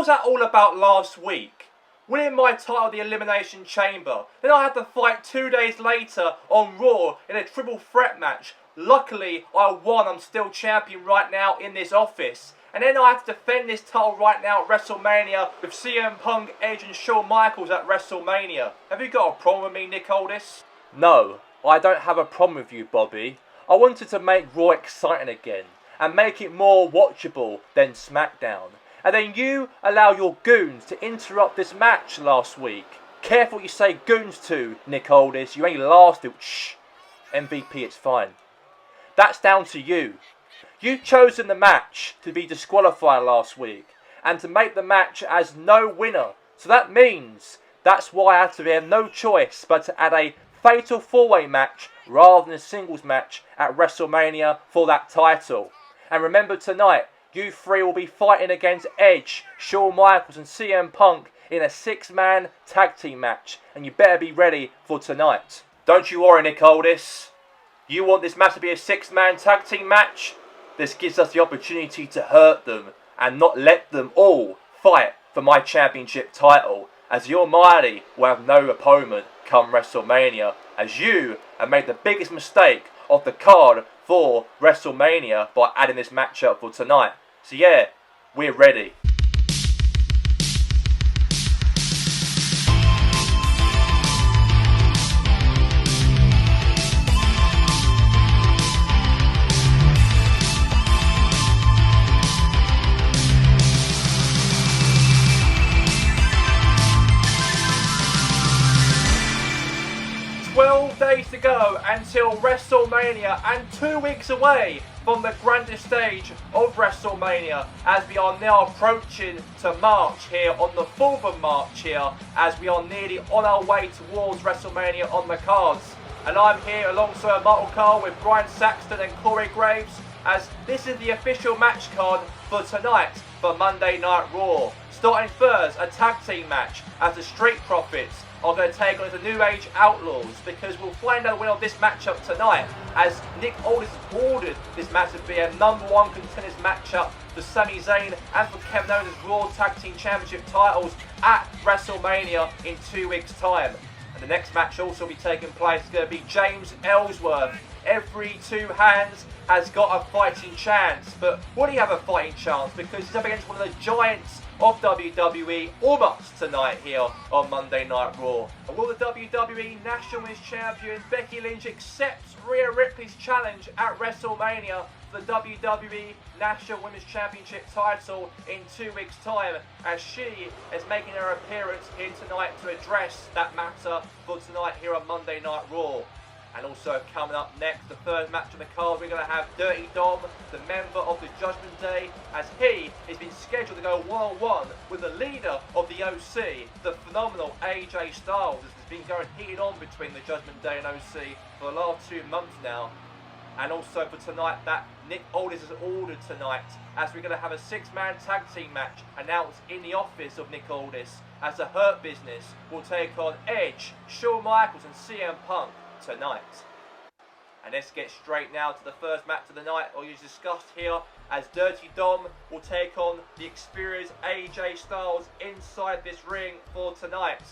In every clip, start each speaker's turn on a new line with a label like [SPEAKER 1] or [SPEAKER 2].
[SPEAKER 1] that all about last week? Winning my title, the Elimination Chamber. Then I had to fight 2 days later on Raw in a triple threat match. Luckily, I won. I'm still champion right now in this office. And then I have to defend this title right now at WrestleMania with CM Punk, Edge and Shawn Michaels at WrestleMania. Have you got a problem with me, Nick Aldis? No, I don't have a problem with you, Bobby. I wanted to make Raw exciting again and make it more watchable than SmackDown. And then you allow your goons to interrupt this match last week. Careful what you say goons to, Nick Aldis. You ain't lasted. Shh. MVP, it's fine. That's down to you. You've chosen the match to be disqualified last week and to make the match as no winner. So that means that's why I had to have no choice but to add a fatal four-way match rather than a singles match at WrestleMania for that title. And remember tonight, you three will be fighting against Edge, Shawn Michaels and CM Punk in a 6-man tag team match. And you better be ready for tonight. Don't you worry, Nick Aldis. You want this match to be a 6-man tag team match? This gives us the opportunity to hurt them and not let them all fight for my championship title, as the Almighty will have no opponent come WrestleMania, as you have made the biggest mistake of the card for WrestleMania by adding this matchup for tonight. So yeah, we're ready. Days to go until WrestleMania and 2 weeks away from the grandest stage of WrestleMania, as we are now approaching to March here on the 4th of March here, as we are nearly on our way towards WrestleMania on the cards. And I'm here alongside Michael Cole with Brian Saxton and Corey Graves, as this is the official match card for tonight for Monday Night Raw. Starting first, a tag team match as the Street Profits are going to take on the New Age Outlaws, because we'll find out the winner of this matchup tonight, as Nick Aldis has ordered this match to be a #1 contenders matchup for Sami Zayn and for Kevin Owens' Raw Tag Team Championship titles at WrestleMania in 2 weeks' time. And the next match also will be taking place. It's going to be James Ellsworth. Every 2 hands has got a fighting chance, but will he have a fighting chance? Because he's up against one of the giants of WWE almost tonight here on Monday Night Raw. And will the WWE National Women's Champion Becky Lynch accept Rhea Ripley's challenge at WrestleMania for the WWE National Women's Championship title in 2 weeks' time, as she is making her appearance here tonight to address that matter for tonight here on Monday Night Raw. And also coming up next, the third match on the card, we're going to have Dirty Dom, the member of the Judgment Day, as he has been scheduled to go one-on-one with the leader of the OC, the phenomenal AJ Styles. This has been going heated on between the Judgment Day and OC for the last 2 months now. And also for tonight, that Nick Aldis has ordered tonight, as we're going to have a 6-man tag team match announced in the office of Nick Aldis, as the Hurt Business will take on Edge, Shawn Michaels and CM Punk tonight. And let's get straight now to the first match of the night, or you discussed here, as Dirty Dom will take on the experienced AJ Styles inside this ring for tonight.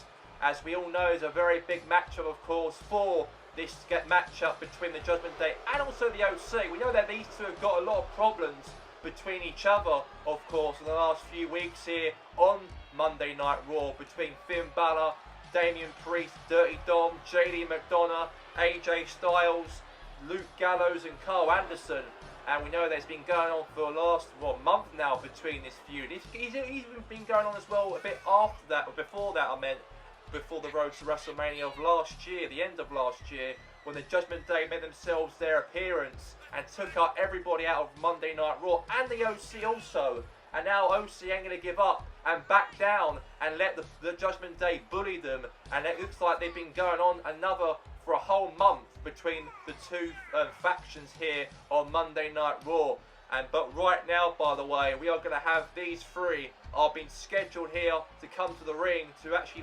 [SPEAKER 1] As we all know, is a very big matchup, of course, for this matchup between the Judgment Day and also the OC. We know that these two have got a lot of problems between each other, of course, in the last few weeks here on Monday Night Raw, between Finn Balor, Damian Priest, Dirty Dom, JD McDonough, AJ Styles, Luke Gallows and Carl Anderson. And we know that's been going on for the last month now between this feud. He's even been going on as well a bit after that, or before that I meant, before the road to WrestleMania of last year, the end of last year, when the Judgment Day made themselves their appearance and took out everybody out of Monday Night Raw, and the OC also. And now OC ain't going to give up and back down and let the Judgment Day bully them. And it looks like they've been going on for a whole month between the two factions here on Monday Night Raw. But right now, by the way, we are going to have these three are being scheduled here to come to the ring to actually,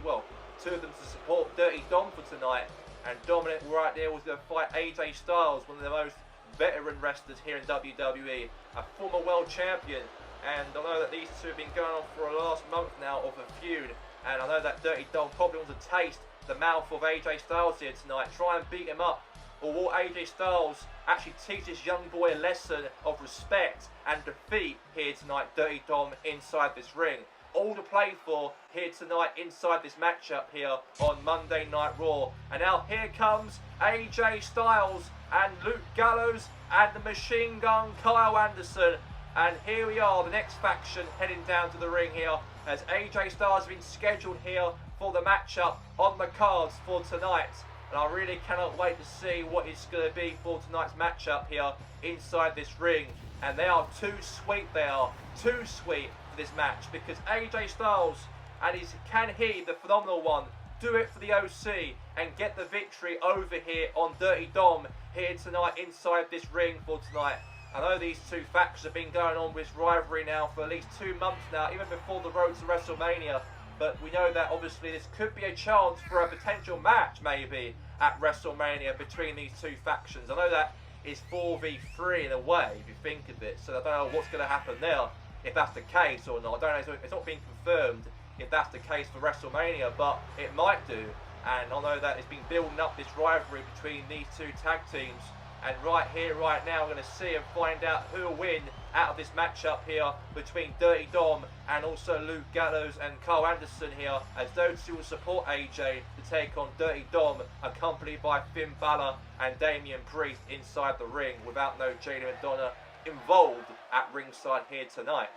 [SPEAKER 1] two of them to support Dirty Dom for tonight. And Dominic right there was going to fight AJ Styles, one of the most veteran wrestlers here in WWE, a former world champion. And I know that these two have been going on for a last month now of a feud. And I know that Dirty Dom probably wants to taste the mouth of AJ Styles here tonight. Try and beat him up. Or will AJ Styles actually teach this young boy a lesson of respect and defeat here tonight, Dirty Dom, inside this ring? All to play for here tonight inside this matchup here on Monday Night Raw. And now here comes AJ Styles and Luke Gallows and the Machine Gun Kyle Anderson. And here we are, the next faction heading down to the ring here, as AJ Styles has been scheduled here for the matchup on the cards for tonight. And I really cannot wait to see what it's going to be for tonight's matchup here inside this ring. And they are too sweet, they are too sweet for this match, because AJ Styles and can he, the phenomenal one, do it for the OC and get the victory over here on Dirty Dom here tonight inside this ring for tonight. I know these two factions have been going on with rivalry now for at least 2 months now, even before the road to WrestleMania. But we know that obviously this could be a chance for a potential match maybe at WrestleMania between these two factions. I know that is 4v3 in a way, if you think of it. So I don't know what's going to happen there, if that's the case or not. I don't know, it's not been confirmed if that's the case for WrestleMania, but it might do. And I know that it's been building up this rivalry between these two tag teams. And right here, right now, we're going to see and find out who will win out of this matchup here between Dirty Dom and also Luke Gallows and Kyle Anderson here, as those two will support AJ to take on Dirty Dom, accompanied by Finn Balor and Damian Priest inside the ring, without no Jada Madonna involved at ringside here tonight.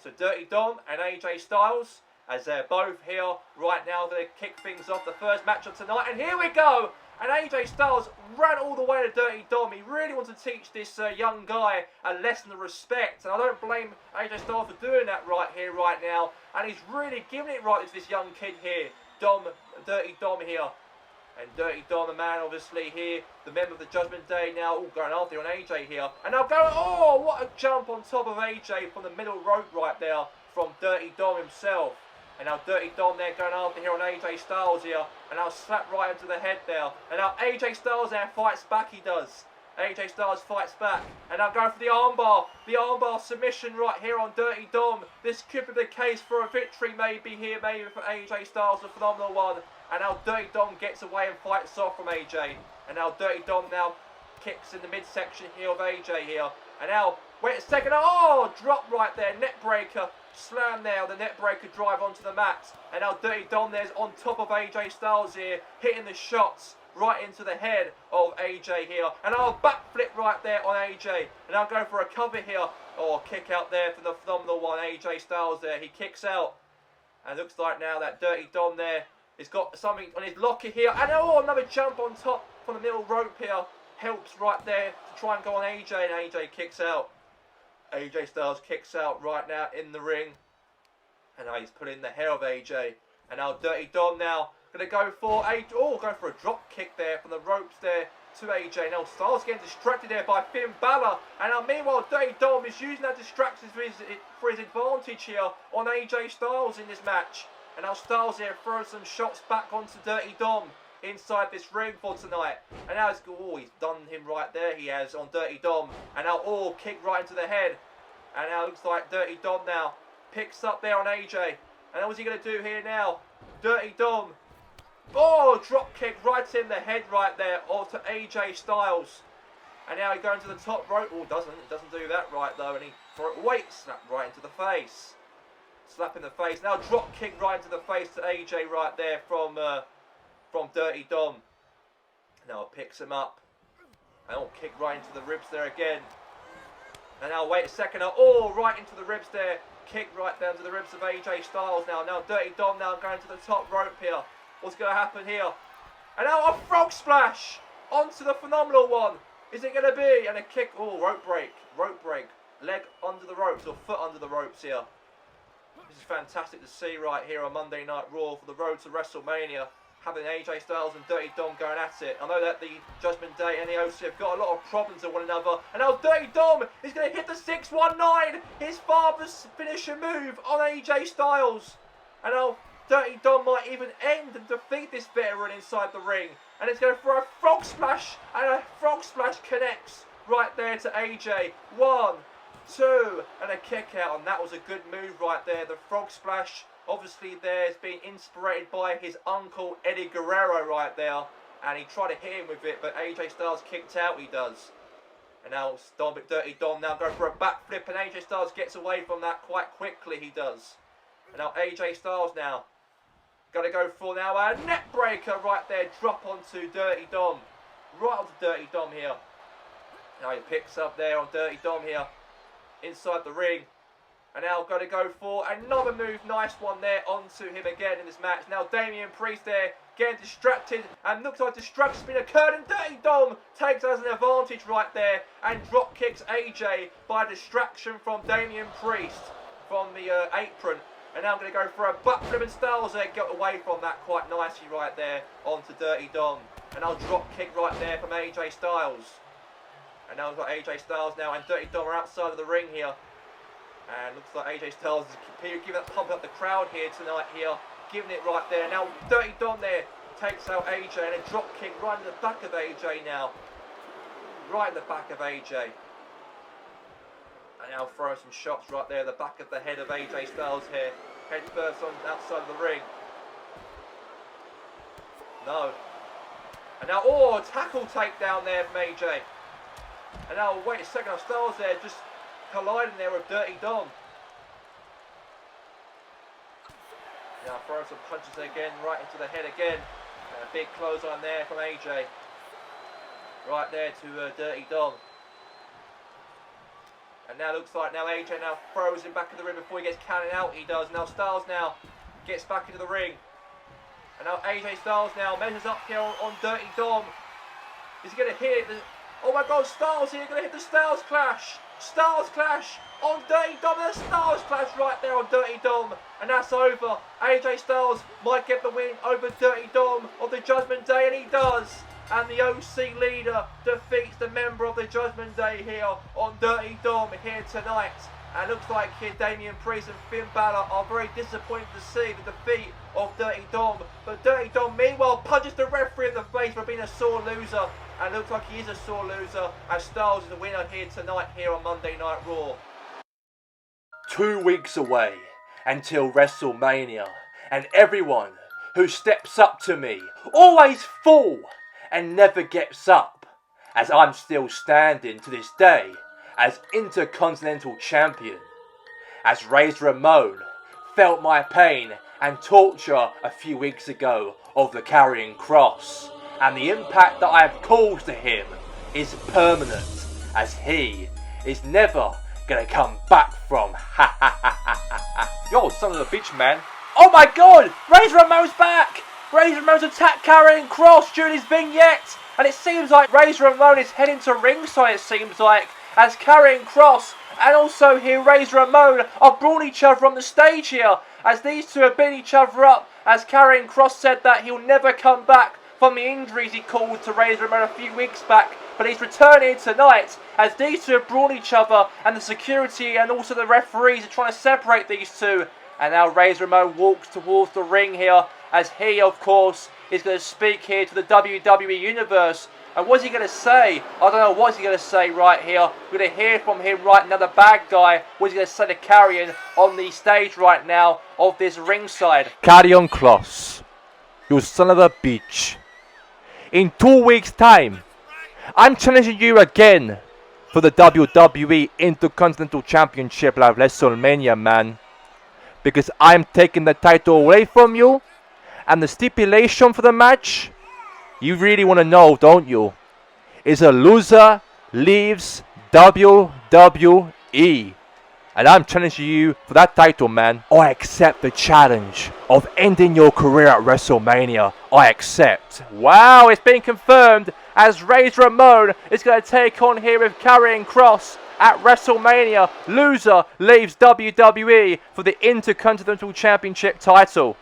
[SPEAKER 1] So Dirty Dom and AJ Styles, as they're both here right now, they're going to kick things off the first match of tonight. And here we go! And AJ Styles ran all the way to Dirty Dom. He really wants to teach this young guy a lesson of respect. And I don't blame AJ Styles for doing that right here, right now. And he's really giving it right to this young kid here, Dirty Dom here. And Dirty Dom, the man, obviously here, the member of the Judgment Day now, all going after on AJ here. And now going, oh, what a jump on top of AJ from the middle rope right there from Dirty Dom himself. And now Dirty Dom there going after here on AJ Styles here. And now slap right into the head there. And now AJ Styles there fights back, he does. AJ Styles fights back. And now going for the armbar. The armbar submission right here on Dirty Dom. This could be the case for a victory maybe here, maybe for AJ Styles, the phenomenal one. And now Dirty Dom gets away and fights off from AJ. And now Dirty Dom now kicks in the midsection here of AJ here. And now, wait a second, oh, drop right there, neck breaker. Slam there, the net breaker drive onto the mat. And now Dirty Dom there's on top of AJ Styles here, hitting the shots right into the head of AJ here. And now a backflip right there on AJ. And now going for a cover here. Oh, kick out there for the phenomenal one, AJ Styles there. He kicks out. And it looks like now that Dirty Dom there has got something on his locker here. And oh, another jump on top from the middle rope here. Helps right there to try and go on AJ, and AJ kicks out. AJ Styles kicks out right now in the ring. And now he's pulling the hair of AJ. And now Dirty Dom now going to go for going for a drop kick there from the ropes there to AJ. Now Styles getting distracted there by Finn Balor. And now meanwhile Dirty Dom is using that distraction for his advantage here on AJ Styles in this match. And now Styles here throws some shots back onto Dirty Dom inside this ring for tonight. And now he's done him right there, he has, on Dirty Dom. And now kick right into the head. And now it looks like Dirty Dom now picks up there on AJ. And what's he going to do here now? Dirty Dom. Oh, drop kick right in the head right there onto AJ Styles. And now he's going to the top rope. Oh, it doesn't do that right though. And he slap right into the face. Slap in the face. Now drop kick right into the face to AJ right there from Dirty Dom. Now picks him up. And kick right into the ribs there again. And now wait a second. Right into the ribs there. Kick right down to the ribs of AJ Styles now. Now Dirty Dom now going to the top rope here. What's going to happen here? And now a frog splash onto the phenomenal one. Is it going to be? And a kick. Rope break. Rope break. Leg under the ropes or foot under the ropes here. This is fantastic to see right here on Monday Night Raw for the road to WrestleMania. Having AJ Styles and Dirty Dom going at it. I know that the Judgment Day and the OC have got a lot of problems with one another. And now Dirty Dom is going to hit the 619. His father's finisher move on AJ Styles. And now Dirty Dom might even end and defeat this veteran inside the ring. And it's going for a frog splash. And a frog splash connects right there to AJ. 1, 2, and a kick out, and that was a good move right there. The frog splash, obviously there's been inspired by his uncle Eddie Guerrero right there, and he tried to hit him with it, but AJ Styles kicked out, he does. And now Dirty Dom now going for a backflip, and AJ Styles gets away from that quite quickly, he does. And now AJ Styles now going to go for now a neck breaker right there, drop onto Dirty Dom. Right onto Dirty Dom here. Now he picks up there on Dirty Dom here, inside the ring. And now going to go for another move, nice one there onto him again in this match. Now Damian Priest there getting distracted, and looks like distraction's been occurred, and Dirty Dom takes as an advantage right there and drop kicks AJ by distraction from Damian Priest from the apron. And now I'm going to go for a butt flip, and Styles there got away from that quite nicely right there onto Dirty Dom. And I'll drop kick right there from AJ Styles. And now we've got AJ Styles now, and Dirty Dom are outside of the ring here. And looks like AJ Styles is giving that pump up the crowd here tonight here. Giving it right there. Now Dirty Dom there takes out AJ, and a drop kick right in the back of AJ now. Right in the back of AJ. And now throwing some shots right there, the back of the head of AJ Styles here. Head first on outside of the ring. No. And now, oh, tackle takedown there from AJ. And now, wait a second, Styles there just colliding there with Dirty Dom. Now throwing some punches again, right into the head again. And a big clothesline there from AJ. Right there to Dirty Dom. And now looks like now AJ now throws him back in the ring before he gets counted out. He does. Now Styles now gets back into the ring. And now AJ Styles now measures up here on Dirty Dom. Is he going to hit it? Oh my God, Styles here going to hit the Styles Clash. Styles Clash on Dirty Dom. The Styles Clash right there on Dirty Dom. And that's over. AJ Styles might get the win over Dirty Dom of the Judgment Day, and he does. And the OC leader defeats the member of the Judgment Day here on Dirty Dom here tonight. And looks like here Damian Priest and Finn Balor are very disappointed to see the defeat of Dirty Dom. But Dirty Dom meanwhile punches the referee in the face for being a sore loser. And looks like he is a sore loser, as Styles is the winner here tonight here on Monday Night Raw. 2 weeks away until WrestleMania, and everyone who steps up to me always fall and never gets up, as I'm still standing to this day as Intercontinental Champion, as Razor Ramon felt my pain and torture a few weeks ago of the Karrion Kross, and the impact that I have caused to him is permanent, as he is never gonna come back from. Ha ha ha ha ha. Yo, son of a bitch, man. Oh my God, Razor Ramon's back. Razor Ramon's attacked Karrion Kross during his vignette, and it seems like Razor Ramon is heading to ringside, it seems like, as Karrion Kross and also here Razor Ramon are brawling each other on the stage here, as these two are beating each other up, as Karrion Kross said that he'll never come back from the injuries he caused to Razor Ramon a few weeks back, but he's returning tonight, as these two are brawling each other, and the security and also the referees are trying to separate these two. And now Razor Ramon walks towards the ring here, as he, of course, is going to speak here to the WWE Universe. And what's he going to say? I don't know what he's going to say right here. We're going to hear from him right now, the bad guy. What's he going to say to Karrion on the stage right now of this ringside? Karrion Kross, you son of a bitch. In 2 weeks' time, I'm challenging you again for the WWE Intercontinental Championship at WrestleMania, man. Because I'm taking the title away from you. And the stipulation for the match, you really want to know, don't you? Is a loser leaves WWE. And I'm challenging you for that title, man. I accept the challenge of ending your career at WrestleMania. I accept. Wow, it's been confirmed as Razor Ramon is going to take on here with Karrion Kross at WrestleMania. Loser leaves WWE for the Intercontinental Championship title.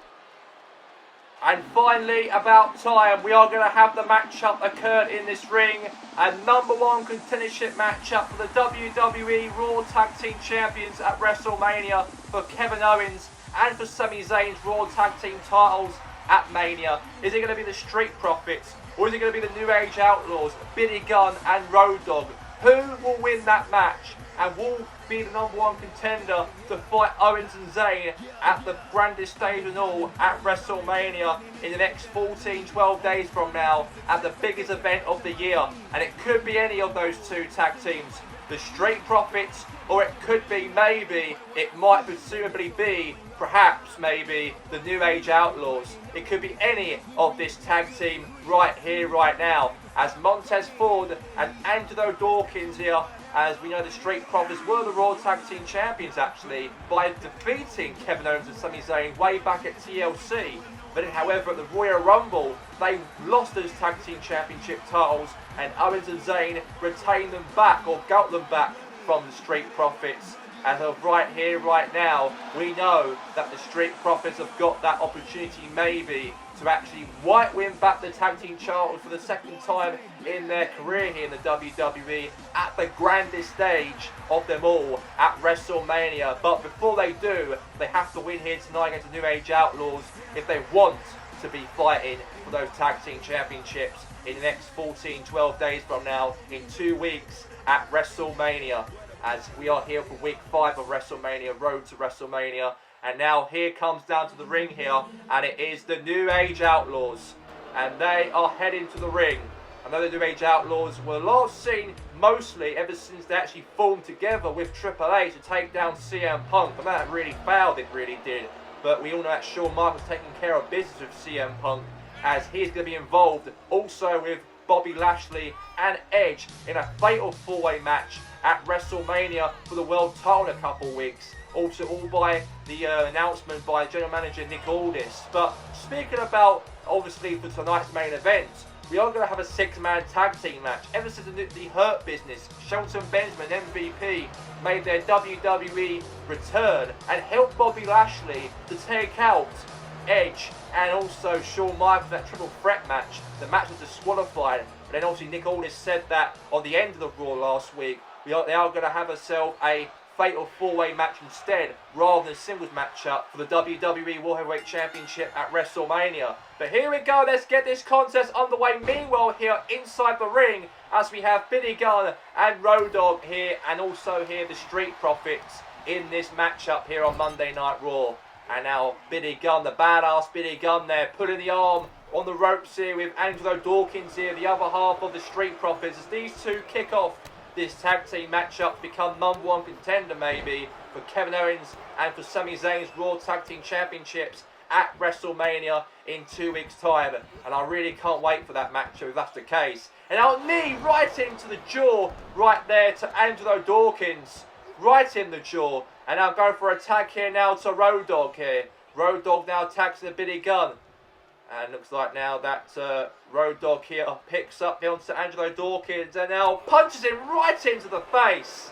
[SPEAKER 1] And finally, about time, we are going to have the matchup occur in this ring. A #1 contendership matchup for the WWE Raw Tag Team Champions at WrestleMania for Kevin Owens and for Sami Zayn's Raw Tag Team titles at Mania. Is it going to be the Street Profits, or is it going to be the New Age Outlaws, Billy Gunn and Road Dogg? Who will win that match? and will be the #1 contender to fight Owens and Zayn at the grandest stage and all at WrestleMania in the next 12 days from now at the biggest event of the year. And it could be any of those two tag teams, the Street Profits, or it could be it might presumably be perhaps maybe the New Age Outlaws. It could be any of this tag team right here, right now, as Montez Ford and Angelo Dawkins here, as we know the Street Profits were the Raw Tag Team Champions actually, by defeating Kevin Owens and Sami Zayn way back at TLC. But however, at the Royal Rumble, they lost those Tag Team Championship titles, and Owens and Zayn retained them back, or got them back from the Street Profits. As of right here, right now, we know that the Street Profits have got that opportunity maybe to actually win back the Tag Team titles for the second time in their career here in the WWE at the grandest stage of them all at WrestleMania. But before they do, they have to win here tonight against the New Age Outlaws if they want to be fighting for those Tag Team Championships in the next 12 days from now, in 2 weeks at WrestleMania. As we are here for week 5 of WrestleMania, road to WrestleMania. And now here comes down to the ring here, and it is the New Age Outlaws. And they are heading to the ring. I know the New Age Outlaws were last seen mostly ever since they actually formed together with Triple H to take down CM Punk. But that really failed, it really did. But we all know that Shawn Michaels taking care of business with CM Punk, as he's going to be involved also with Bobby Lashley and Edge in a fatal 4-way match at WrestleMania for the world title in a couple of weeks. Also all by the announcement by General Manager Nick Aldis. But speaking about, obviously, for tonight's main event, we are going to have a 6-man tag team match. Ever since the Hurt Business, Shelton Benjamin, MVP, made their WWE return and helped Bobby Lashley to take out Edge and also Shawn Michaels in that triple threat match. The match was disqualified. But then obviously Nick Aldis said that on the end of the Raw last week, they are going to have themselves a fatal 4-way match instead, rather than a singles matchup for the WWE World Heavyweight Championship at WrestleMania. But here we go, let's get this contest underway. Meanwhile here inside the ring, as we have Billy Gunn and Road Dogg here, and also here the Street Profits in this matchup here on Monday Night Raw. And now Billy Gunn, the badass Billy Gunn there, putting the arm on the ropes here with Angelo Dawkins here, the other half of the Street Profits, as these two kick off this tag team matchup to become #1 contender maybe for Kevin Owens and for Sami Zayn's Raw Tag Team Championships at WrestleMania in 2 weeks' time. And I really can't wait for that match if that's the case. And our knee right into the jaw right there to Angelo Dawkins. Right in the jaw. And I'll go for a tag here now to Road Dogg here. Road Dogg now tags to Billy Gunn. And looks like now that Road Dogg here picks up onto Angelo Dawkins and now punches him right into the face.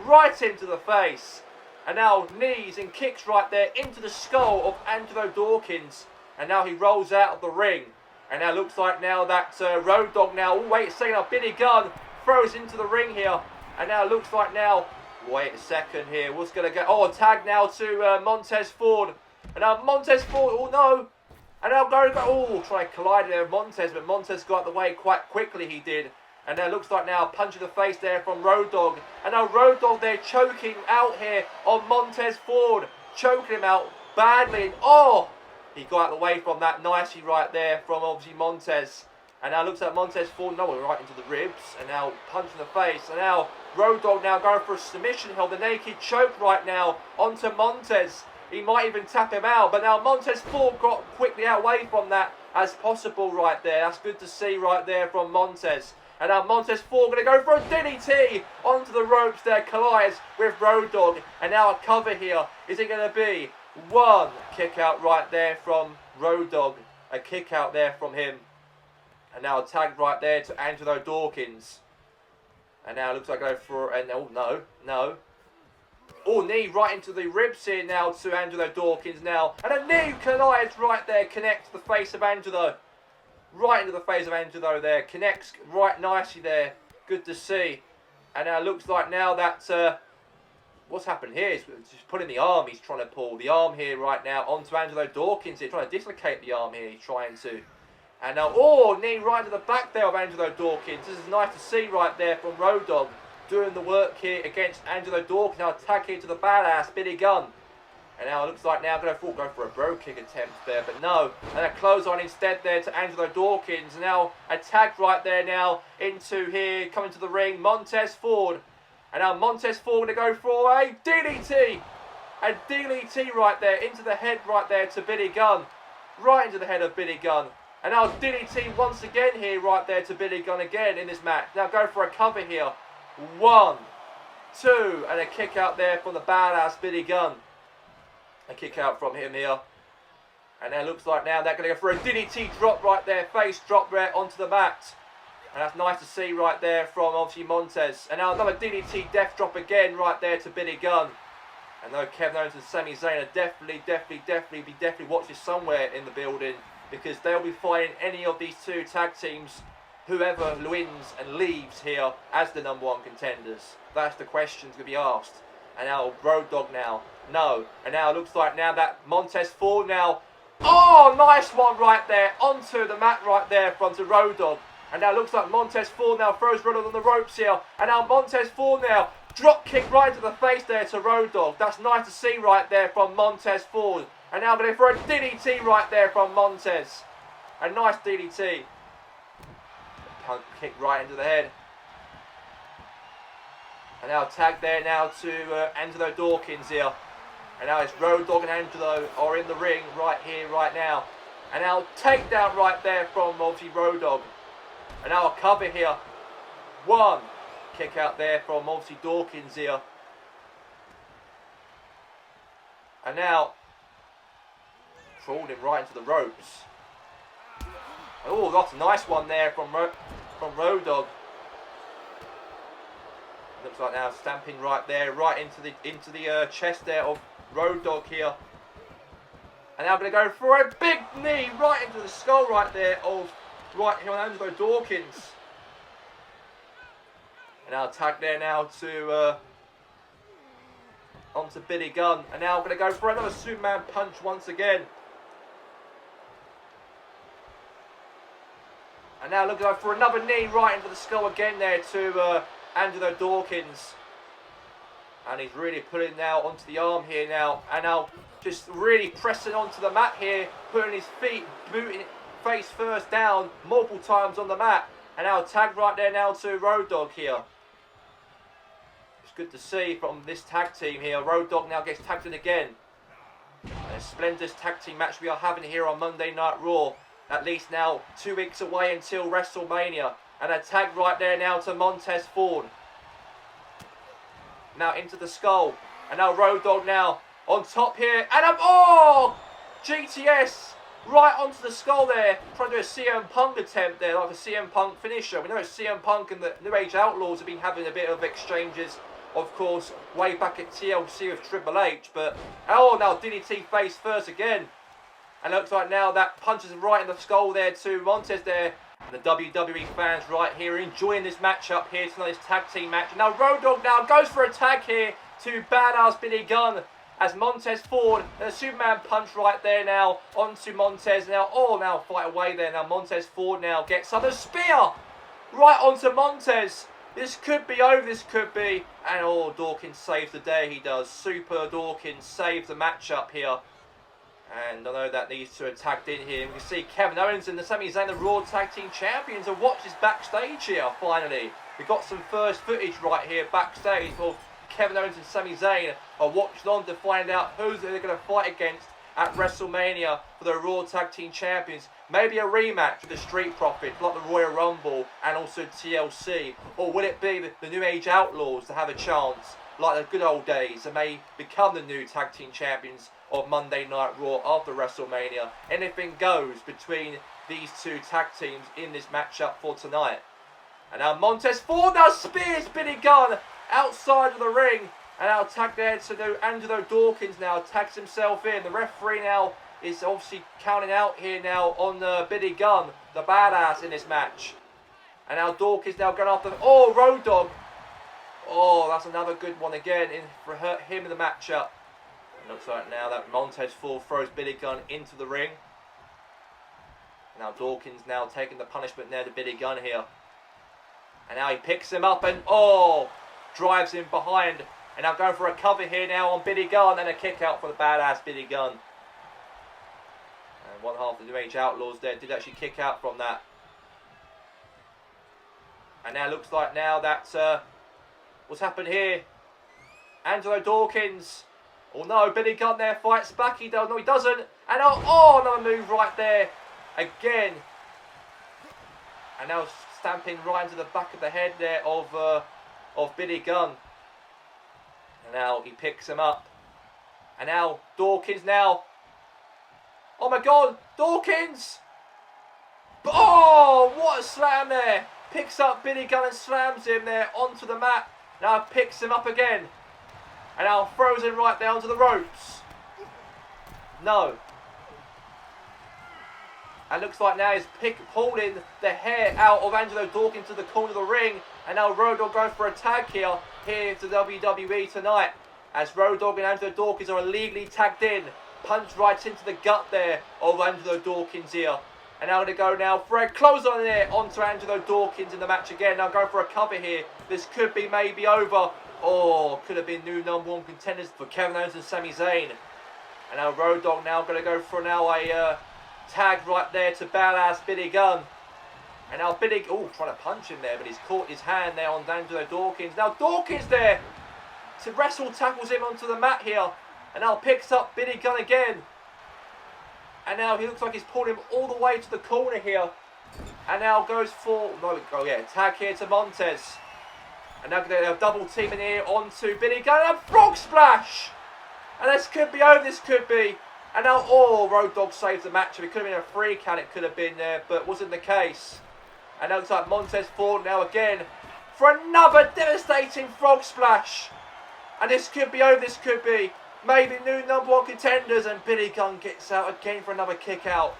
[SPEAKER 1] Right into the face. And now knees and kicks right there into the skull of Angelo Dawkins. And now he rolls out of the ring. And now looks like now that Road Dogg now, oh wait a second, now Billy Gunn throws into the ring here. And now looks like now, wait a second here, what's going to go? Oh, a tag now to Montez Ford. And now Montez Ford, oh no. And now try to collide there with Montez, but Montez got out of the way quite quickly, he did. And now looks like now a punch in the face there from Road Dogg. And now Road Dogg there choking out here on Montez Ford. Choking him out badly. And oh! He got out of the way from that nicely right there from obviously Montez. And now looks like Montez Ford, right into the ribs. And now punch in the face. And now Road Dogg now going for a submission hold. The naked choke right now onto Montez. He might even tap him out, but now Montez Ford got quickly away from that as possible right there. That's good to see right there from Montez. And now Montez Ford going to go for a DDT onto the ropes there, collides with Road Dogg. And now a cover here. Is it going to be one kick out right there from Road Dogg? A kick out there from him. And now a tag right there to Angelo Dawkins. And now it looks like go for, and oh no. Oh, knee right into the ribs here now to Angelo Dawkins now. And a knee collides right there, connects to the face of Angelo. Right into the face of Angelo there. Connects right nicely there. Good to see. And now it looks like now that, what's happened here? He's just pulling the arm. He's trying to pull the arm here right now onto Angelo Dawkins here. Trying to dislocate the arm here. He's trying to. And now, oh, knee right to the back there of Angelo Dawkins. This is nice to see right there from Road Dogg. doing the work here against Angelo Dawkins. Now attack here to the badass Billy Gunn. And now it looks like now going to go for a bro kick attempt there, but no. And a clothesline instead there to Angelo Dawkins. And now a tag right there now into here, coming to the ring, Montez Ford. And now Montez Ford going to go for a DDT. A DDT right there into the head right there to Billy Gunn. Right into the head of Billy Gunn. And now DDT once again here right there to Billy Gunn again in this match. Now go for a cover here. 1, 2, and a kick out there from the badass Billy Gunn. A kick out from him here. And now it looks like now they're going to go for a DDT drop right there. Face drop right onto the mat. And that's nice to see right there from obviously Montez. And now another DDT death drop again right there to Billy Gunn. And though Kevin Owens and Sami Zayn are definitely watching somewhere in the building, because they'll be fighting any of these two tag teams, whoever wins and leaves here as the #1 contenders. That's the questions going to be asked. And now Road Dogg now. No. And now it looks like now that Montez Ford now. Oh, nice one right there. Onto the mat right there from the Road Dogg. And now it looks like Montez Ford now throws Road Dogg on the ropes here. And now Montez Ford now. Drop kick right into the face there to Road Dogg. That's nice to see right there from Montez Ford. And now going for a DDT right there from Montez. A nice DDT. Punk kick right into the head. And now tag there now to Angelo Dawkins here. And now it's Road Dogg and Angelo are in the ring right here, right now. And now takedown right there from obviously Road Dogg. And now a cover here. 1. Kick out there from obviously Dawkins here. And now crawled him right into the ropes. Oh, that's a nice one there from Road Dogg. Looks like now stamping right there, right into the chest there of Road Dogg here. And now going to go for a big knee right into the skull right there of right here on Angelo Dawkins. And now tag there now to onto Billy Gunn. And now going to go for another Superman punch once again. And now looking for another knee right into the skull again there to Angelo Dawkins. And he's really pulling now onto the arm here now. And now just really pressing onto the mat here. Putting his feet, booting face first down multiple times on the mat. And now tag right there now to Road Dogg here. It's good to see from this tag team here. Road Dogg now gets tagged in again. And a splendid tag team match we are having here on Monday Night Raw. At least now 2 weeks away until WrestleMania. And a tag right there now to Montez Ford. Now into the skull. And now Road Dogg now on top here. And GTS right onto the skull there. Trying to do a CM Punk attempt there, like a CM Punk finisher. We know CM Punk and the New Age Outlaws have been having a bit of exchanges, of course, way back at TLC with Triple H. But, oh, now DDT face first again. And it looks like now that punches him right in the skull there to Montez there. And the WWE fans right here enjoying this matchup here tonight, this tag team match. Now Road Dogg now goes for a tag here to badass Billy Gunn as Montez Ford and a Superman punch right there now onto Montez. Now, now fight away there. Now Montez Ford now gets up a spear right onto Montez. This could be over, this could be. And Dawkins saves the day, he does. Super Dawkins saves the matchup here. And I know that these two are tagged in here. We can see Kevin Owens and the Sami Zayn, the Raw Tag Team Champions, and watch this backstage here, finally. We've got some first footage right here backstage of Kevin Owens and Sami Zayn are watching on to find out who they're going to fight against at WrestleMania for the Raw Tag Team Champions. Maybe a rematch with the Street Profits, like the Royal Rumble and also TLC. Or will it be the New Age Outlaws to have a chance, like the good old days, and may become the new Tag Team Champions of Monday Night Raw after WrestleMania? Anything goes between these two tag teams in this matchup for tonight. And now Montez Ford now spears Billy Gunn outside of the ring. And now tag there to Angelo Dawkins now tags himself in. The referee now is obviously counting out here now on Billy Gunn, the badass in this match. And now Dawkins now going after Road Dogg. That's another good one again for him in the matchup. Looks like now that Montez Ford throws Billy Gunn into the ring. Now Dawkins now taking the punishment there to Billy Gunn here. And now he picks him up and drives in behind. And now going for a cover here now on Billy Gunn, and a kick out for the badass Billy Gunn. And one half of the New Age Outlaws there did actually kick out from that. And now looks like now that what's happened here? Angelo Dawkins. Oh no, Billy Gunn there fights back. He does. No, he doesn't. And oh, another move right there again. And now stamping right into the back of the head there of Billy Gunn. And now he picks him up. And now Dawkins now. Oh my God, Dawkins! Oh, what a slam there. Picks up Billy Gunn and slams him there onto the mat. Now picks him up again. And now throws him right there onto the ropes. No. And looks like now he's pulling the hair out of Angelo Dawkins to the corner of the ring. And now Road Dogg going for a tag here to WWE tonight. As Road Dogg and Angelo Dawkins are illegally tagged in. Punch right into the gut there of Angelo Dawkins here. And now going to go now for a close on there onto Angelo Dawkins in the match again. Now going for a cover here. This could be maybe over. Oh, could have been new #1 contenders for Kevin Owens and Sami Zayn. And now Road Dogg now going to go for now a tag right there to badass Billy Gunn. And now Billy, trying to punch him there, but he's caught his hand there on Angelo Dawkins. Now Dawkins there to wrestle, tackles him onto the mat here. And now picks up Billy Gunn again. And now he looks like he's pulled him all the way to the corner here. And now goes for, tag here to Montez. And now they're double teaming here onto Billy Gunn. And a frog splash! And this could be over, this could be. And now, Road Dogg saves the match. It could have been a free count, it could have been there, but wasn't the case. And now looks like Montez Ford now again for another devastating frog splash. And this could be over, this could be. Maybe new #1 contenders, and Billy Gunn gets out again for another kick out.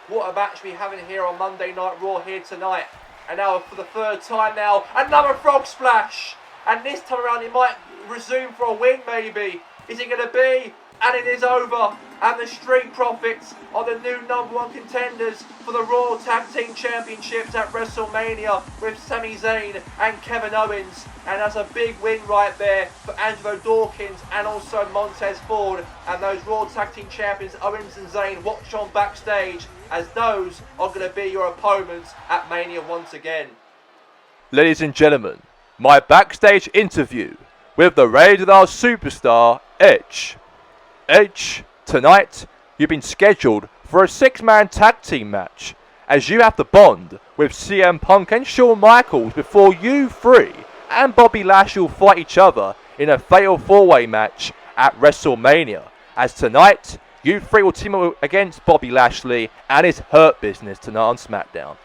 [SPEAKER 1] What a match we having here on Monday Night Raw here tonight. And now for the third time now, another frog splash. And this time around it might resume for a win maybe. Is it going to be? And it is over. And the Street Profits are the new #1 contenders for the Raw Tag Team Championships at WrestleMania with Sami Zayn and Kevin Owens. And that's a big win right there for Angelo Dawkins and also Montez Ford. And those Raw Tag Team Champions Owens and Zayn watch on backstage, as those are going to be your opponents at Mania once again.
[SPEAKER 2] Ladies and gentlemen, my backstage interview with the Rated R superstar Edge. Edge, tonight you've been scheduled for a 6-man tag team match, as you have to bond with CM Punk and Shawn Michaels before you three and Bobby Lashley will fight each other in a fatal 4-way match at WrestleMania. As tonight, you three will team up against Bobby Lashley and his Hurt Business tonight on SmackDown.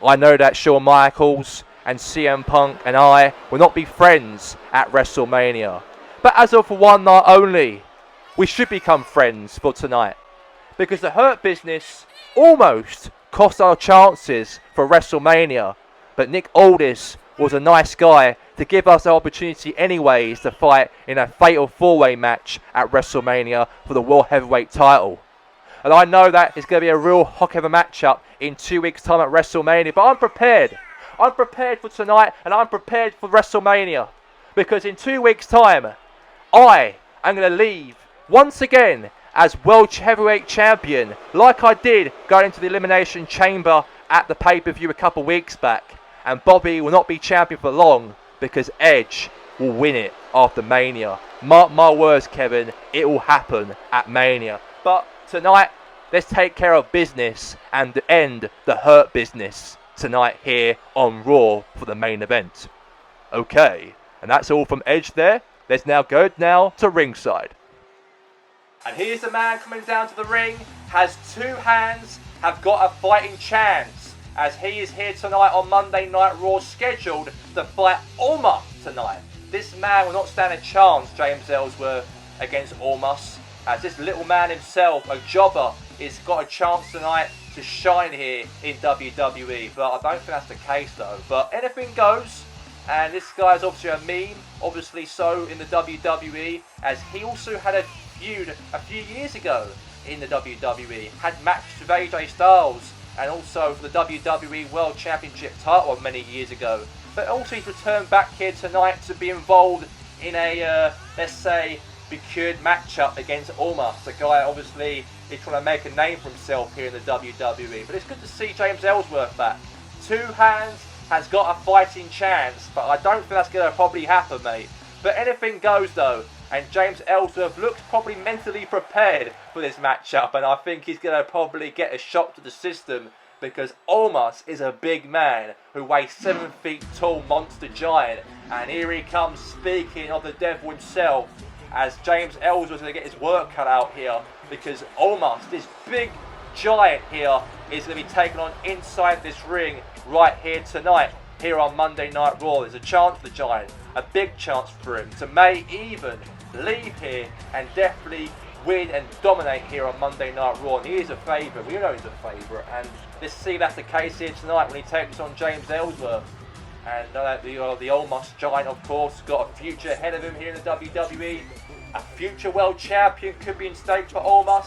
[SPEAKER 2] I know that Shawn Michaels and CM Punk and I will not be friends at WrestleMania, but as of one night only, we should become friends for tonight, because the Hurt Business almost cost our chances for WrestleMania, but Nick Aldis was a nice guy to give us the opportunity anyways to fight in a fatal 4-way match at WrestleMania for the World Heavyweight title. And I know that it's going to be a real hock of a matchup in 2 weeks' time at WrestleMania, but I'm prepared. I'm prepared for tonight, and I'm prepared for WrestleMania, because in 2 weeks' time, I am going to leave once again as World Heavyweight Champion, like I did going into the Elimination Chamber at the pay-per-view a couple weeks back. And Bobby will not be champion for long, because Edge will win it after Mania. Mark my words, Kevin, it will happen at Mania. But tonight, let's take care of business and end the Hurt Business tonight here on Raw for the main event. Okay, and that's all from Edge there. Let's now go to ringside.
[SPEAKER 1] And here's the man coming down to the ring, has 2 hands, have got a fighting chance, as he is here tonight on Monday Night Raw, scheduled to fight Omos tonight. This man will not stand a chance, James Ellsworth, against Omos, as this little man himself, a jobber, has got a chance tonight to shine here in WWE. But I don't think that's the case though. But anything goes, and this guy is obviously a meme, obviously so in the WWE, as he also had a feud a few years ago in the WWE, had matched with AJ Styles, and also for the WWE World Championship title many years ago. but also he's returned back here tonight to be involved in a, let's say, procured matchup against Omos. The guy obviously is trying to make a name for himself here in the WWE. But it's good to see James Ellsworth back. Two hands has got a fighting chance, but I don't think that's going to probably happen, mate. But anything goes though, and James Ellsworth looks probably mentally prepared for this matchup, and I think he's going to probably get a shock to the system, because Omos is a big man who weighs 7 feet tall, monster giant, and here he comes speaking of the devil himself, as James Ellsworth is going to get his work cut out here, because Omos, this big giant here, is going to be taken on inside this ring right here tonight, here on Monday Night Raw. There's a chance for the giant, a big chance for him to may even leave here and definitely win and dominate here on Monday Night Raw. And he is a favourite, we know he's a favourite, and let's see if that's the case here tonight when he takes on James Ellsworth. And the Omos giant, of course, got a future ahead of him here in the WWE. A future world champion could be in stake for Omos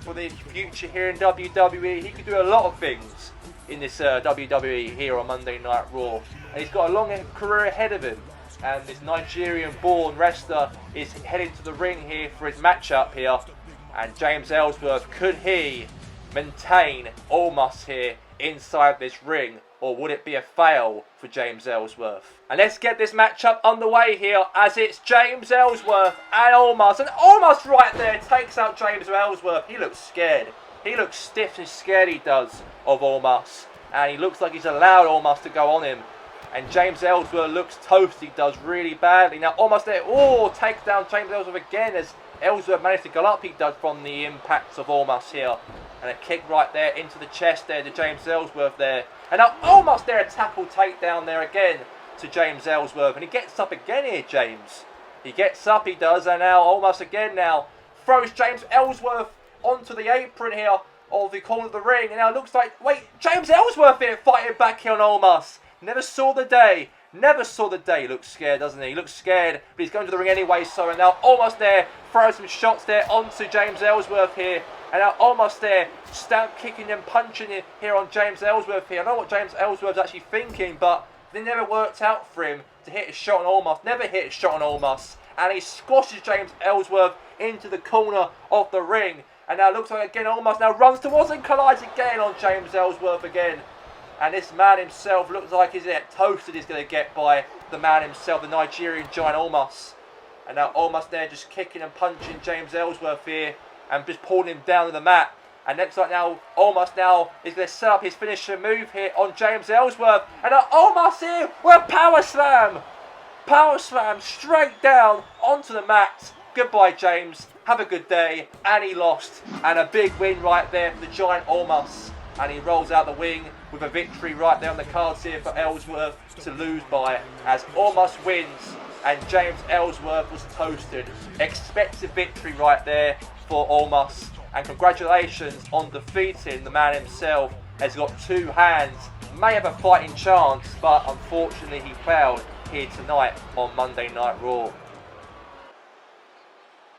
[SPEAKER 1] for the future here in WWE. He could do a lot of things in this WWE here on Monday Night Raw. And he's got a long career ahead of him. And this Nigerian-born wrestler is heading to the ring here for his matchup here. And James Ellsworth, could he maintain Omos here inside this ring? Or would it be a fail for James Ellsworth? And let's get this matchup underway here, as it's James Ellsworth and Omos. And Omos right there takes out James Ellsworth. He looks scared. He looks stiff and scared, he does, of Omos. And he looks like he's allowed Omos to go on him. And James Ellsworth looks toasted, he does really badly. Now Omos there, takes down James Ellsworth again, as Ellsworth managed to go up, he does, from the impacts of Omos here. And a kick right there into the chest there to James Ellsworth there. And now Omos there, a tackle takedown there again to James Ellsworth. And he gets up again here, James. He gets up, he does, and now Omos again now throws James Ellsworth onto the apron here of the corner of the ring. And now it looks like, wait, James Ellsworth here fighting back here on Omos. Never saw the day. Never saw the day. He looks scared, doesn't he? He looks scared, but he's going to the ring anyway. So, and now Omos there throws some shots there onto James Ellsworth here. And now Omos there, kicking and punching it here on James Ellsworth here. I don't know what James Ellsworth's actually thinking, but it never worked out for him to hit a shot on Omos. Never hit a shot on Omos. And he squashes James Ellsworth into the corner of the ring. And now it looks like again Omos now runs towards and collides again on James Ellsworth again. And this man himself looks like he's toasted he's going to get by the man himself, the Nigerian giant Omos. And now Omos there just kicking and punching James Ellsworth here and just pulling him down to the mat. And next like now, Omos now is going to set up his finisher move here on James Ellsworth. And now Omos here with a power slam. Power slam straight down onto the mat. Goodbye, James. Have a good day. And he lost. And a big win right there for the giant Omos. And he rolls out the wing with a victory right there on the cards here for Ellsworth to lose by, as Omos wins and James Ellsworth was toasted. Expected victory right there for Omos, and congratulations on defeating the man himself. Has got two hands, may have a fighting chance, but unfortunately he failed here tonight on Monday Night Raw.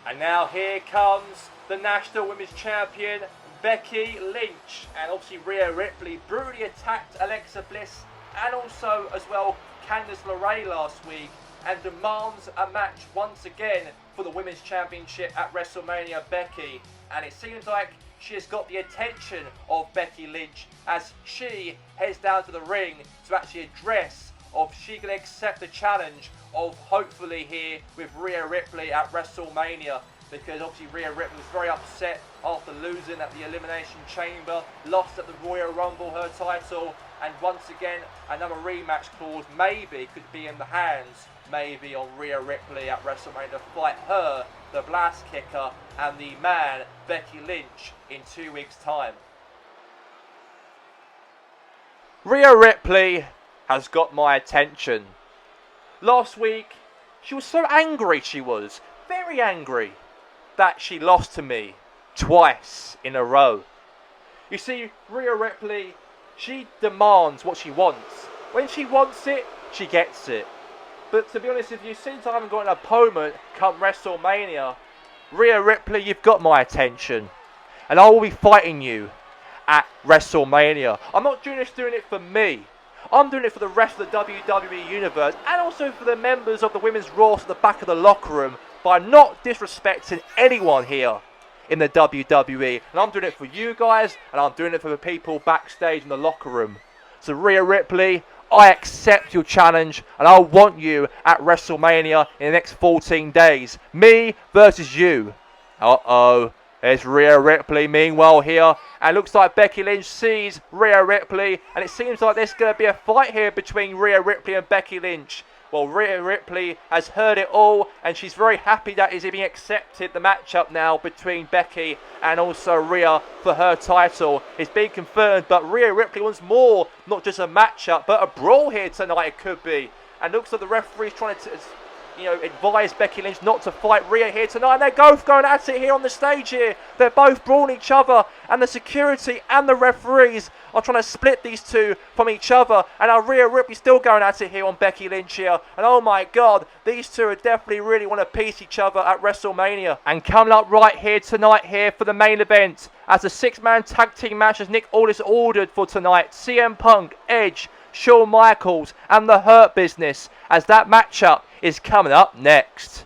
[SPEAKER 1] And now here comes the National Women's Champion, Becky Lynch, and obviously Rhea Ripley brutally attacked Alexa Bliss and also as well Candice LeRae last week, and demands a match once again for the Women's Championship at WrestleMania. Becky, and it seems like she has got the attention of Becky Lynch as she heads down to the ring to actually address if she can accept the challenge of hopefully here with Rhea Ripley at WrestleMania. Because obviously Rhea Ripley was very upset after losing at the Elimination Chamber, lost at the Royal Rumble her title, and once again another rematch clause maybe could be in the hands, maybe on Rhea Ripley at WrestleMania to fight her, the Blast Kicker, and the man Becky Lynch in 2 weeks' time. Rhea Ripley has got my attention. Last week she was so angry, she was very angry, that she lost to me twice in a row. You see, Rhea Ripley, she demands what she wants. When she wants it, she gets it. But to be honest with you, since I haven't got an opponent come WrestleMania, Rhea Ripley, you've got my attention. And I will be fighting you at WrestleMania. I'm not doing this for me.
[SPEAKER 2] I'm doing it for the rest of the WWE Universe and also for the members of the Women's Raw at the back of the locker room by not disrespecting anyone here in the WWE. And I'm doing it for you guys, and I'm doing it for the people backstage in the locker room. So Rhea Ripley, I accept your challenge, and I want you at WrestleMania in the next 14 days. Me versus you. Uh-oh. There's Rhea Ripley meanwhile here, and looks like Becky Lynch sees Rhea Ripley, and it seems like there's going to be a fight here between Rhea Ripley and Becky Lynch. Well, Rhea Ripley has heard it all, and she's very happy that is being accepted the matchup now between Becky and also Rhea for her title. It's been confirmed, but Rhea Ripley wants more, not just a matchup, but a brawl here tonight it could be. And looks like the referee's trying to advise Becky Lynch not to fight Rhea here tonight. And they're both going at it here on the stage here. They're both brawling each other, and the security and the referees are trying to split these two from each other. And now Rhea Ripley still going at it here on Becky Lynch here. And oh my God, these two are definitely really want to piece each other at WrestleMania. And coming up right here tonight here for the main event, as a 6-man tag team match as Nick Aldis ordered for tonight, CM Punk, Edge, Shawn Michaels and the Hurt Business, as that matchup is coming up next.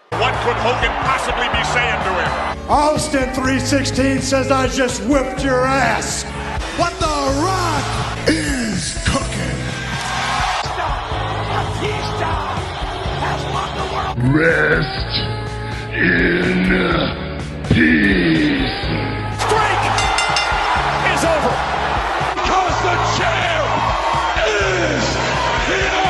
[SPEAKER 3] What could Hogan possibly be saying to him?
[SPEAKER 4] Austin 316 says I just whipped your ass. What the Rock is cooking. Rest in peace.
[SPEAKER 3] Streak is over.
[SPEAKER 4] Because the champ is here.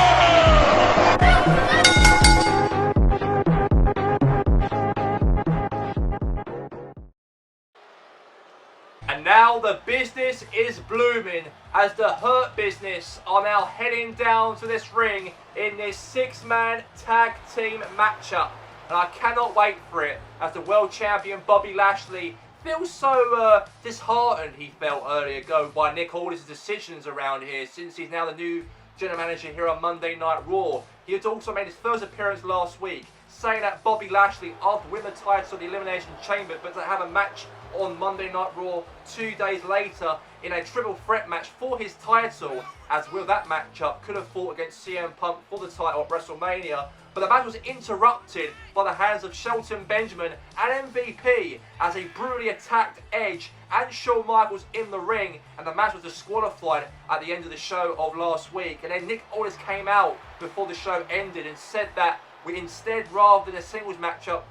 [SPEAKER 1] And now the business is blooming as the Hurt Business are now heading down to this ring in this 6-man tag team matchup. And I cannot wait for it as the world champion Bobby Lashley feels so disheartened, he felt earlier ago, by Nick Aldis' decisions around here since he's now the new general manager here on Monday Night Raw. He had also made his first appearance last week, saying that Bobby Lashley ought to win the title of the Elimination Chamber, but to have a match on Monday Night Raw 2 days later in a triple threat match for his title, as Will that matchup could have fought against CM Punk for the title at WrestleMania, but the match was interrupted by the hands of Shelton Benjamin and MVP as he brutally attacked Edge and Shawn Michaels in the ring, and the match was disqualified at the end of the show of last week. And then Nick Aldis came out before the show ended and said that we instead, rather than a singles matchup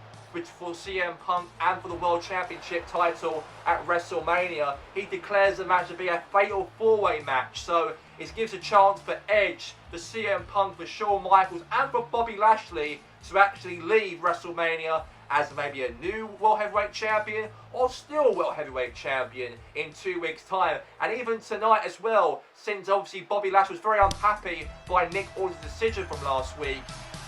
[SPEAKER 1] for CM Punk and for the World Championship title at WrestleMania, he declares the match to be a fatal 4-way match. So it gives a chance for Edge, for CM Punk, for Shawn Michaels and for Bobby Lashley to actually leave WrestleMania as maybe a new World Heavyweight Champion or still World Heavyweight Champion in 2 weeks' time. And even tonight as well, since obviously Bobby Lashley was very unhappy by Nick Aldis' decision from last week,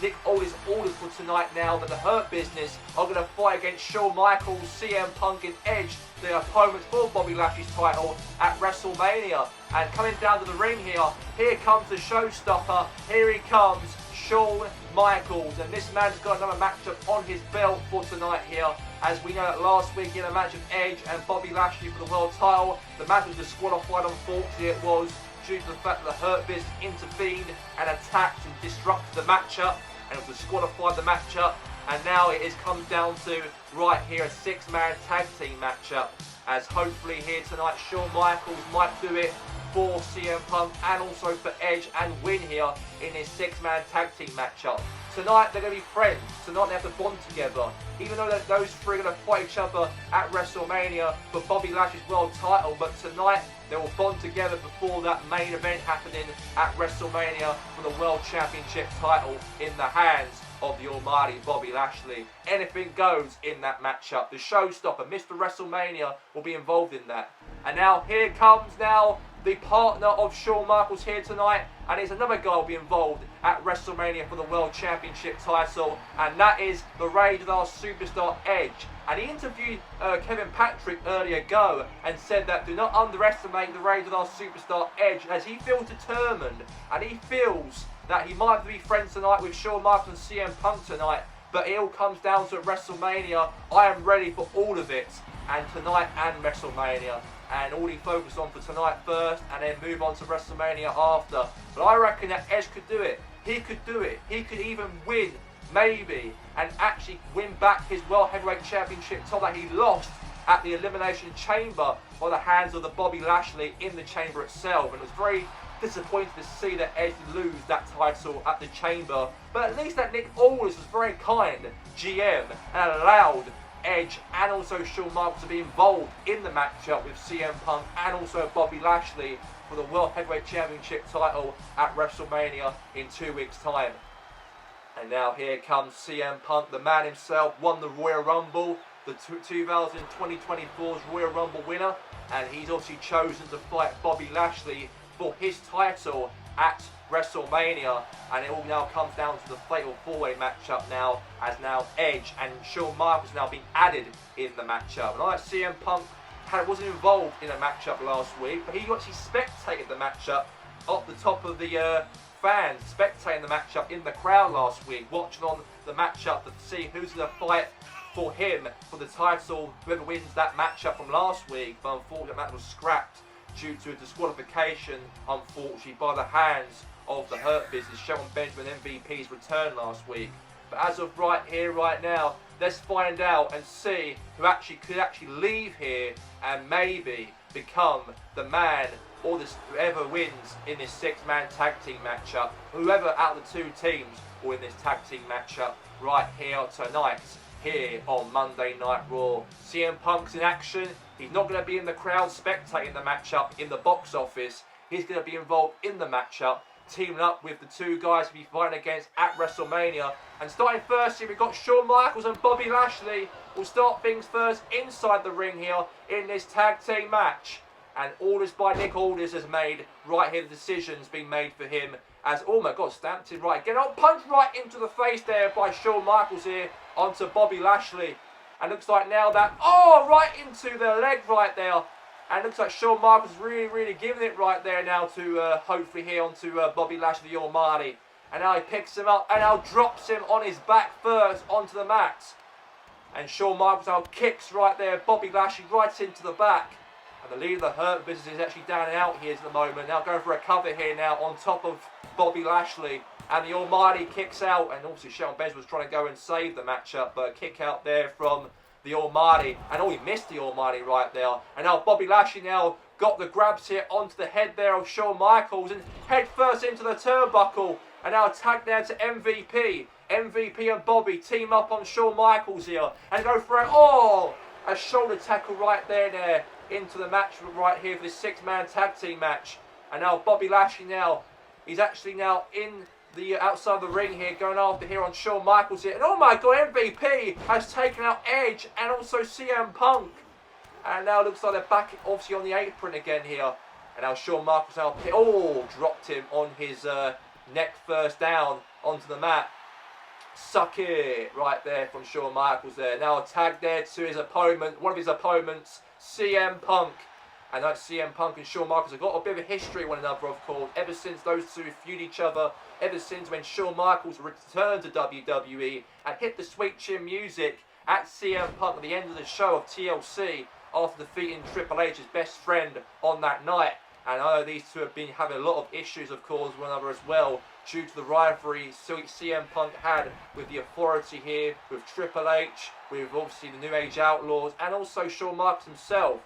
[SPEAKER 1] Nick Aldis ordered for tonight now that the Hurt Business are going to fight against Shawn Michaels, CM Punk and Edge, the opponents for Bobby Lashley's title at WrestleMania. And coming down to the ring here comes the showstopper. Here he comes, Shawn Michaels. And this man's got another matchup on his belt for tonight here. As we know that last week in a match of Edge and Bobby Lashley for the world title, the match was disqualified, unfortunately it was, due to the fact that the Hurt Business intervened and attacked and disrupted the matchup, and it was disqualified the matchup. And now it comes down to right here a 6-man tag team matchup, as hopefully here tonight Shawn Michaels might do it for CM Punk and also for Edge and win here in this 6-man tag team matchup. Tonight they're going to be friends. Tonight they have to bond together. Even though those three are going to fight each other at WrestleMania for Bobby Lashley's world title, but tonight they will bond together before that main event happening at WrestleMania for the World Championship title in the hands of the almighty Bobby Lashley. Anything goes in that matchup. The showstopper, Mr. WrestleMania, will be involved in that. And now here comes now the partner of Shawn Michaels here tonight, and there's another guy will be involved at WrestleMania for the World Championship title, and that is the Rage of our superstar Edge. And he interviewed Kevin Patrick earlier ago and said that do not underestimate the Rage of our superstar Edge, as he feels determined and he feels that he might be friends tonight with Shawn Michaels and CM Punk tonight, but it all comes down to WrestleMania. I am ready for all of it, and tonight and WrestleMania. and all he focused on for tonight first, and then move on to WrestleMania after. But I reckon that Edge could do it. He could do it. He could even win, maybe, and actually win back his World Heavyweight Championship title that he lost at the Elimination Chamber by the hands of the Bobby Lashley in the Chamber itself. And it was very disappointed to see that Edge lose that title at the Chamber. But at least that Nick Aldis was very kind GM and allowed Edge and also Shawn Michaels to be involved in the matchup with CM Punk and also Bobby Lashley for the World Heavyweight Championship title at WrestleMania in 2 weeks' time. And now here comes CM Punk, the man himself, won the Royal Rumble, the 2024's Royal Rumble winner, and he's obviously chosen to fight Bobby Lashley for his title at WrestleMania, and it all now comes down to the Fatal 4-Way matchup now, as now Edge and Shawn Michaels now being added in the matchup. And I like CM Punk wasn't involved in a matchup last week, but he actually spectated the matchup off the top of the fans, spectating the matchup in the crowd last week, watching on the matchup to see who's going to fight for him for the title, whoever wins that matchup from last week. But unfortunately that was scrapped due to a disqualification, unfortunately, by the hands of the Hurt Business, Shelton Benjamin MVP's return last week. But as of right here, right now, let's find out and see who could leave here and maybe become the man or whoever wins in this 6-man tag team matchup, whoever out of the two teams will win this tag team matchup right here tonight, here on Monday Night Raw. CM Punk's in action. He's not going to be in the crowd spectating the matchup in the box office. He's going to be involved in the matchup, teaming up with the two guys to be fighting against at WrestleMania. And starting first here, we've got Shawn Michaels and Bobby Lashley. We'll start things first inside the ring here in this tag team match. And orders by Nick Aldis has made right here, the decision's been made for him. As, oh my God, stamped him right again. Oh, punched right into the face there by Shawn Michaels here onto Bobby Lashley. And looks like now that, oh, right into the leg right there. And looks like Shawn Michaels really giving it right there now to hopefully here onto Bobby Lashley, the Almighty. And now he picks him up and now drops him on his back first onto the mat. And Shawn Michaels now kicks right there, Bobby Lashley right into the back. And the leader of the Hurt Business is actually down and out here at the moment. Now going for a cover here now on top of Bobby Lashley. And the Almighty kicks out. And also Shelton Benjamin was trying to go and save the matchup. But a kick out there from the Almighty. And oh, he missed the Almighty right there. And now Bobby Lashley now got the grabs here onto the head there of Shawn Michaels. And head first into the turnbuckle. And now tag there to MVP. MVP and Bobby team up on Shawn Michaels here. And go for a shoulder tackle right there into the match right here for this 6-man tag team match. And now Bobby Lashley now, he's actually now in the outside the ring here, going after here on Shawn Michaels here. And oh my God, MVP has taken out Edge and also CM Punk. And now it looks like they're back obviously on the apron again here. And now Shawn Michaels now, dropped him on his neck first down onto the mat. Suck it right there from Shawn Michaels there. Now a tag there to his opponent, one of his opponents, CM Punk. And that CM Punk and Shawn Michaels have got a bit of a history with one another, of course, ever since those two feud each other, ever since when Shawn Michaels returned to WWE and hit the sweet chin music at CM Punk at the end of the show of TLC after defeating Triple H's best friend on that night. And I know these two have been having a lot of issues, of course, with one another as well, due to the rivalry CM Punk had with the Authority here, with Triple H, with obviously the New Age Outlaws, and also Shawn Michaels himself.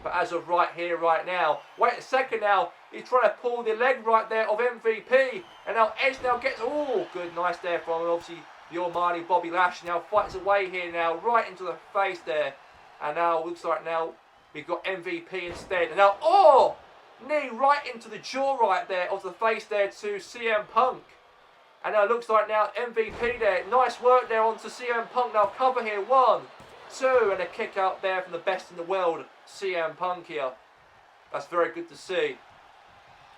[SPEAKER 1] But as of right here, right now, wait a second now, he's trying to pull the leg right there of MVP, and now Edge now gets, good, nice there from obviously the Almighty Bobby Lashley, now fights away here now, right into the face there, and now looks like now we've got MVP instead, and now, knee right into the jaw right there of the face there to CM Punk. And now it looks like now MVP there. Nice work there onto CM Punk. Now cover here. 1, 2. And a kick out there from the best in the world, CM Punk here. That's very good to see.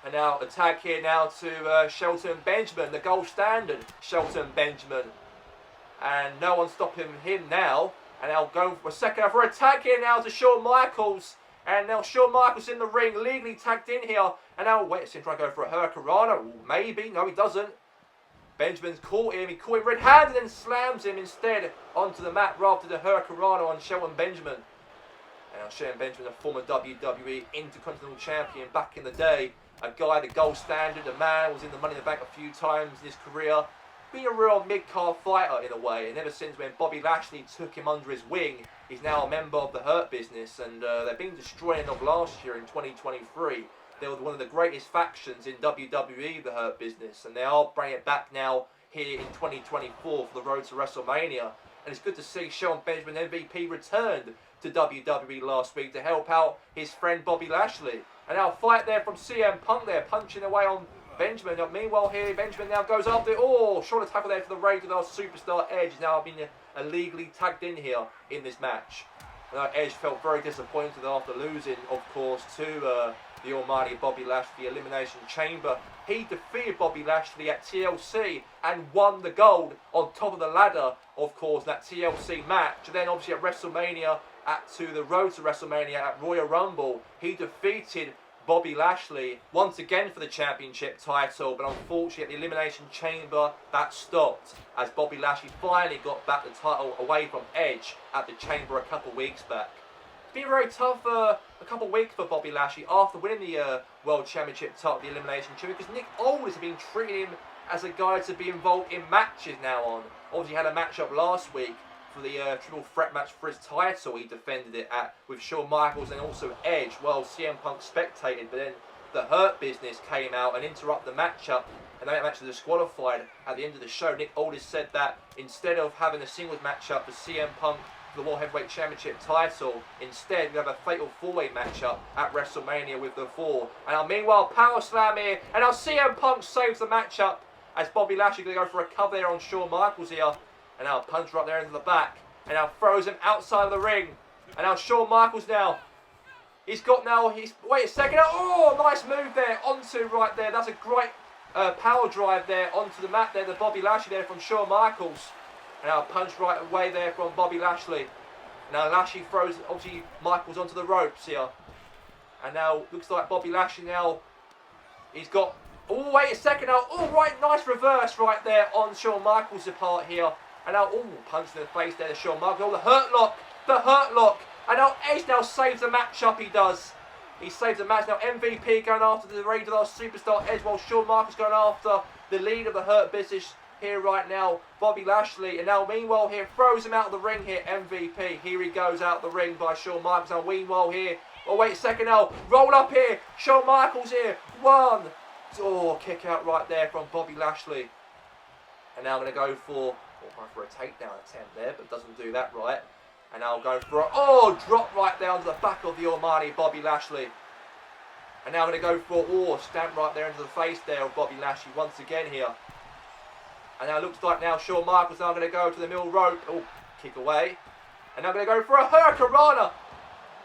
[SPEAKER 1] And now a tag here now to Shelton Benjamin, the gold standard Shelton Benjamin. And no one's stopping him now. And now going for a second for a tag here now to Shawn Michaels. And now Shawn Michaels in the ring, legally tagged in here. And now, wait a second, trying to go for a Hurricanrana. Maybe. No, he doesn't. Benjamin's caught him. He caught him red-handed and slams him instead onto the mat rather than the Hurricanrana on Shelton Benjamin.
[SPEAKER 2] And Shelton Benjamin, a former WWE Intercontinental Champion back in the day, a guy, the gold standard, a man, was in the Money in the Bank a few times in his career. Been a real mid-card fighter in a way, and ever since when Bobby Lashley took him under his wing, he's now a member of the Hurt Business, and they've been destroying of last year in 2023. They were one of the greatest factions in WWE, the Hurt Business, and they are bringing it back now here in 2024 for the road to WrestleMania. And it's good to see Shelton Benjamin MVP returned to WWE last week to help out his friend Bobby Lashley. And now fight there from CM Punk there, punching away on Benjamin. Meanwhile here, Benjamin now goes after it. Oh, short tackle there for the Rated R Superstar Edge. Now been illegally tagged in here in this match. Edge felt very disappointed after losing, of course, to the almighty Bobby Lashley Elimination Chamber. He defeated Bobby Lashley at TLC and won the gold on top of the ladder, of course, that TLC match. And then obviously at WrestleMania, to the road to WrestleMania at Royal Rumble, he defeated Bobby Lashley once again for the championship title, but unfortunately at the Elimination Chamber that stopped as Bobby Lashley finally got back the title away from Edge at the Chamber a couple weeks back. It's been very tough a couple weeks for Bobby Lashley after winning the World Championship title, the Elimination Chamber, because Nick Aldis has been treating him as a guy to be involved in matches now on. Obviously he had a match up last week for the triple threat match for his title. He defended it with Shawn Michaels and also Edge. Well, CM Punk spectated, but then the Hurt Business came out and interrupted the matchup, and that match was disqualified at the end of the show. Nick Aldis said that instead of having a singles matchup for CM Punk for the World Heavyweight Championship title, instead we have a fatal four-way matchup at WrestleMania with the Four. And now meanwhile, Power Slam here, and now CM Punk saves the matchup as Bobby Lashley going to go for a cover there on Shawn Michaels here. And now punch right there into the back. And now throws him outside of the ring. And now Shawn Michaels now. Wait a second. Oh, nice move there. Onto right there. That's a great power drive there onto the mat there. The Bobby Lashley there from Shawn Michaels. And now punch right away there from Bobby Lashley. And now Lashley throws, obviously, Michaels onto the ropes here. And now looks like Bobby Lashley now. He's got... Oh, wait a second now. Oh, right. Nice reverse right there on Shawn Michaels' part here. And now, punch in the face there to Shawn Michaels. Oh, the hurt lock. And now Edge now saves the matchup, he does. He saves the match. Now MVP going after the Rated R Superstar Edge, while Shawn Michaels going after the lead of the Hurt Business here right now, Bobby Lashley. And now meanwhile here, throws him out of the ring here, MVP. Here he goes out the ring by Shawn Michaels. Now meanwhile here, oh wait a second now, roll up here, Shawn Michaels here, one. Oh, kick out right there from Bobby Lashley. And now I'm going to go for a takedown attempt there, but doesn't do that right. And now going for a drop right there onto the back of the almighty Bobby Lashley. And now I'm going to go for stamp right there into the face there of Bobby Lashley once again here. And now it looks like now Shawn Michaels now going to go to the middle rope. Oh, kick away. And now I'm going to go for a Hurricanrana.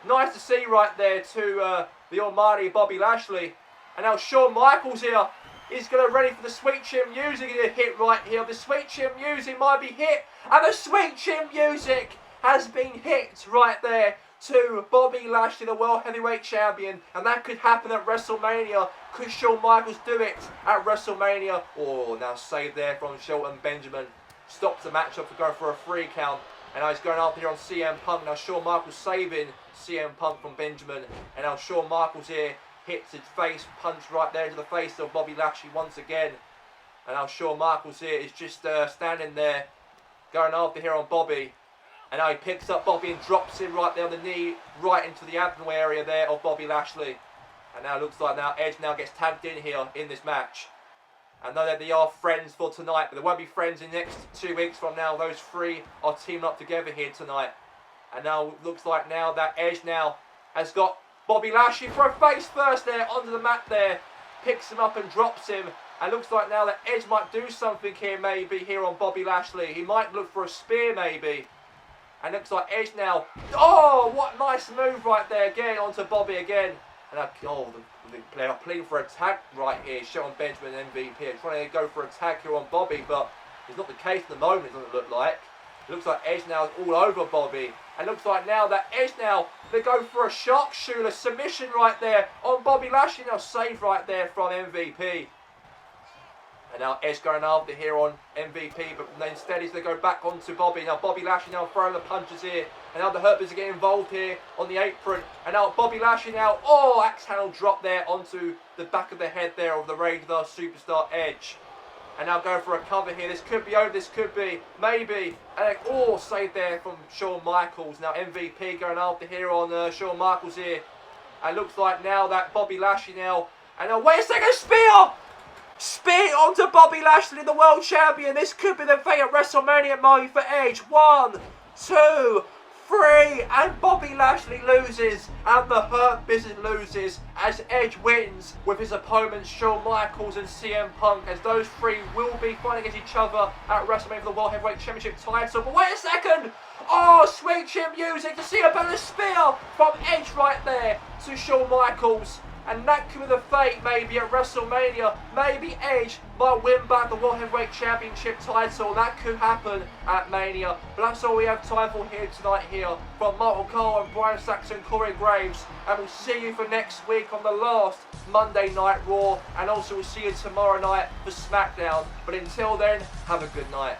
[SPEAKER 2] Nice to see right there to the almighty Bobby Lashley. And now Shawn Michaels here. He's going to ready for the Sweet Chin Music to hit right here. The Sweet Chin Music might be hit. And the Sweet Chin Music has been hit right there to Bobby Lashley, the World Heavyweight Champion. And that could happen at WrestleMania. Could Shawn Michaels do it at WrestleMania? Oh, now saved there from Shelton Benjamin. Stops the matchup for going for a 3 count. And now he's going after here on CM Punk. Now Shawn Michaels saving CM Punk from Benjamin. And now Shawn Michaels here hits his face, punch right there to the face of Bobby Lashley once again. And now Shawn Michaels here is just standing there, going after here on Bobby. And now he picks up Bobby and drops him right there on the knee, right into the abdomen area there of Bobby Lashley. And now it looks like now Edge now gets tagged in here in this match. I know that they are friends for tonight, but they won't be friends in the next 2 weeks from now. Those three are teaming up together here tonight. And now it looks like now that Edge now has got Bobby Lashley for a face first there onto the mat there. Picks him up and drops him. And looks like now that Edge might do something here maybe here on Bobby Lashley. He might look for a spear maybe. And looks like Edge now. Oh, what nice move right there again onto Bobby again. And the player pleading for a tag right here. Shelton Benjamin MVP trying to go for a tag here on Bobby, but it's not the case at the moment, it doesn't look like. It looks like Edge now is all over Bobby. And looks like now that Edge now, they go for a sharpshooter submission right there on Bobby Lashley. Now saved right there from MVP.
[SPEAKER 1] And now Edge going after here on MVP, but then instead he's going to go back onto Bobby. Now Bobby Lashley now throwing the punches here. And now the Hurt Business are getting involved here on the apron. And now Bobby Lashley now, oh, axe handle drop there onto the back of the head there of the Rage the Superstar Edge. And now going for a cover here. This could be over, this could be, maybe. And oh, save there from Shawn Michaels. Now MVP going after here on Shawn Michaels here. And looks like now that Bobby Lashley now. And now, wait a second, spear! Spear onto Bobby Lashley, the world champion. This could be the thing at WrestleMania moment for Edge. 1, 2, 3, and Bobby Lashley loses, and the Hurt Business loses as Edge wins with his opponents Shawn Michaels and CM Punk, as those three will be fighting against each other at WrestleMania for the World Heavyweight Championship title. But wait a second! Oh, sweet chin music to see about a spear from Edge right there to Shawn Michaels. And that could be the fate maybe at WrestleMania. Maybe Edge might win back the World Heavyweight Championship title. That could happen at Mania. But that's all we have time for here tonight here from Michael Cole and Brian Saxon, Corey Graves. And we'll see you for next week on the last Monday Night Raw. And also we'll see you tomorrow night for SmackDown. But until then, have a good night.